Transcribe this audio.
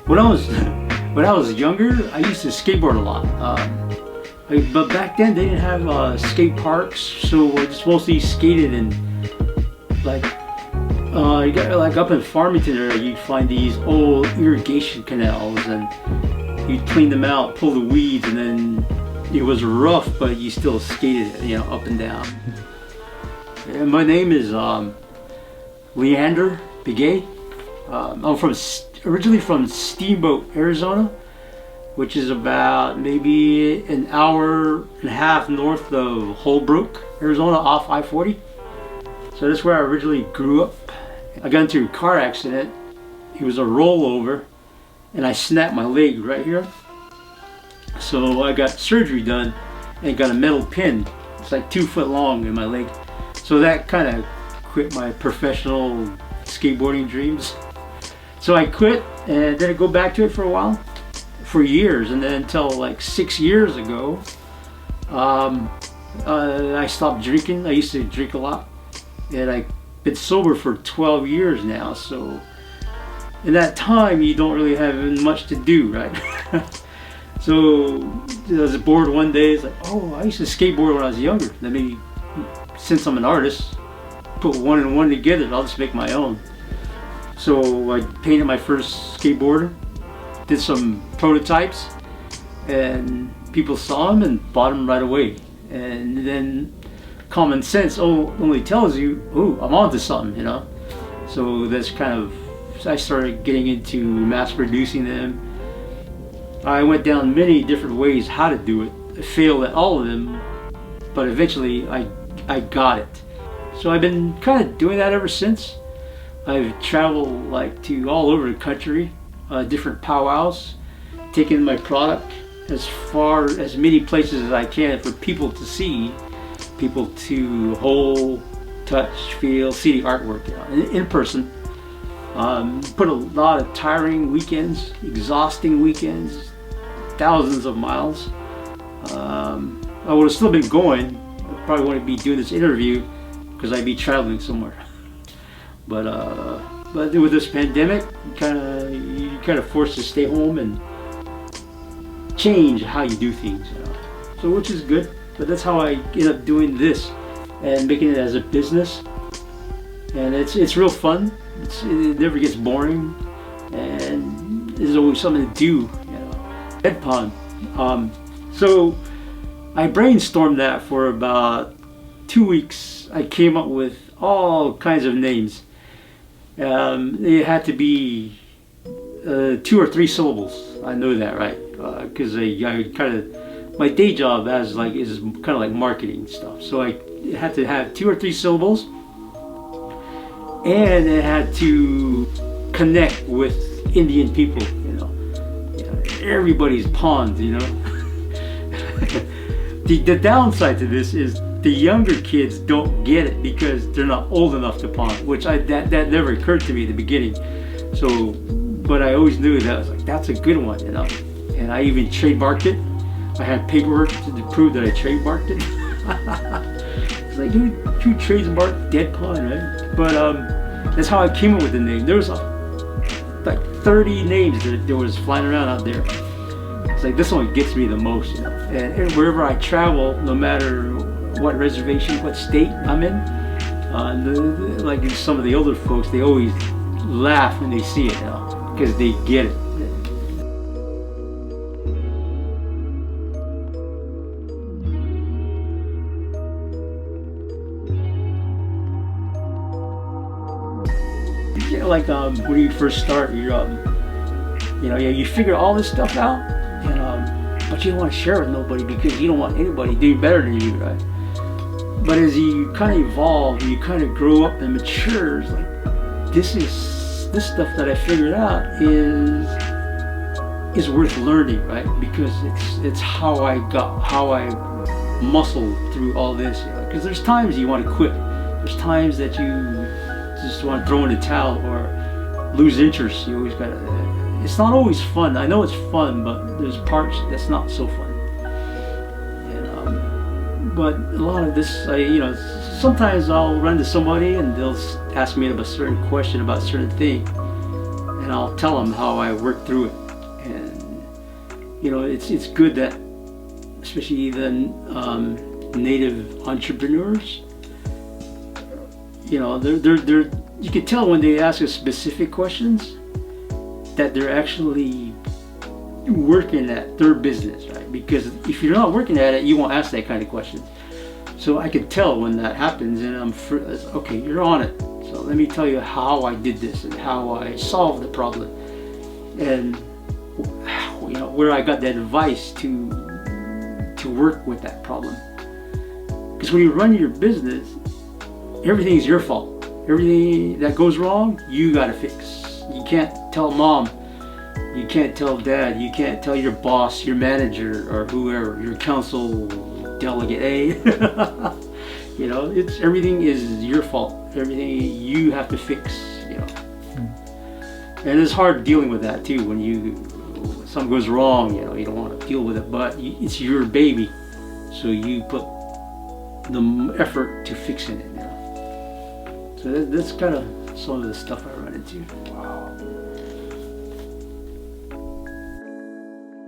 When I was when I was younger, I used to skateboard a lot. But back then they didn't have skate parks, so I just mostly skated in like you got like up in Farmington area. You'd find these old irrigation canals, and you'd clean them out, pull the weeds, and then it was rough, but you still skated, you know, up and down. And my name is Leander Begay. I'm originally from Steamboat, Arizona, which is about maybe an hour and a half north of Holbrook, Arizona, off I-40. So that's where I originally grew up. I got into a car accident. It was a rollover, and I snapped my leg right here. So I got surgery done and got a metal pin. It's like 2 foot long in my leg. So that kind of quit my professional skateboarding dreams. So I quit and didn't go back to it for a while, for years, and then until like 6 years ago, I stopped drinking. I used to drink a lot, and I've been sober for 12 years now. So in that time, you don't really have much to do, right? So I was bored one day. It's like, oh, I used to skateboard when I was younger. Then maybe, since I'm an artist, put one and one together. I'll just make my own. So I painted my first skateboarder, did some prototypes, and people saw them and bought them right away. And then common sense only tells you, oh, I'm onto something, you know. So that's kind of, I started getting into mass producing them. I went down many different ways how to do it. I failed at all of them, but eventually I got it. So I've been kind of doing that ever since. I've traveled like to all over the country, different powwows, taking my product as many places as I can for people to see, people to hold, touch, feel, see the artwork, you know, in person. Put a lot of tiring weekends, exhausting weekends, thousands of miles. I would have still been going. I probably wouldn't be doing this interview because I'd be traveling somewhere. But with this pandemic, you kind of forced to stay home and change how you do things, you know. So which is good. But that's how I ended up doing this and making it as a business. And it's real fun. It never gets boring, and there's always something to do, you know. Dead pond. So I brainstormed that for about 2 weeks. I came up with all kinds of names. It had to be 2 or 3 syllables. I know that, right? Because I kind of, my day job is kind of like marketing stuff. So it had to have 2 or 3 syllables, and it had to connect with Indian people. You know, everybody's pond. You know, the downside to this is the younger kids don't get it because they're not old enough to pond, which that never occurred to me at the beginning. So, but I always knew that I was like, that's a good one, you know. And I even trademarked it. I had paperwork to prove that I trademarked it. It's like, who trademarked Dead Pond, right? But that's how I came up with the name. There was like 30 names that was flying around out there. It's like, this one gets me the most, you know. And wherever I travel, no matter what reservation, what state I'm in, like some of the older folks, they always laugh when they see it, you know, because they get it. Like when you first start, you figure all this stuff out, and but you don't want to share with nobody because you don't want anybody doing better than you, right? But as you kind of evolve, you kind of grow up and mature. It's like, this stuff that I figured out is worth learning, right? Because it's how I muscled through all this. Because there's times you want to quit. There's times that you just want to throw in the towel or lose interest. You always gotta. It's not always fun. I know it's fun, but there's parts that's not so fun. And but a lot of this, sometimes I'll run to somebody and they'll ask me about a certain question about a certain thing, and I'll tell them how I worked through it. And it's good that, especially the native entrepreneurs, they're you can tell when they ask us specific questions that they're actually working at their business, right? Because if you're not working at it, you won't ask that kind of question. So I can tell when that happens, and okay, you're on it. So let me tell you how I did this and how I solved the problem, and where I got that advice to work with that problem. Because when you run your business, everything's your fault. Everything that goes wrong, you gotta fix. You can't tell mom, you can't tell dad, you can't tell your boss, your manager, or whoever, your council delegate A. It's everything is your fault. Everything you have to fix. And it's hard dealing with that too when something goes wrong. You don't want to deal with it, but it's your baby, so you put the effort to fixing it. So that's kind of some of the stuff I run into. Wow.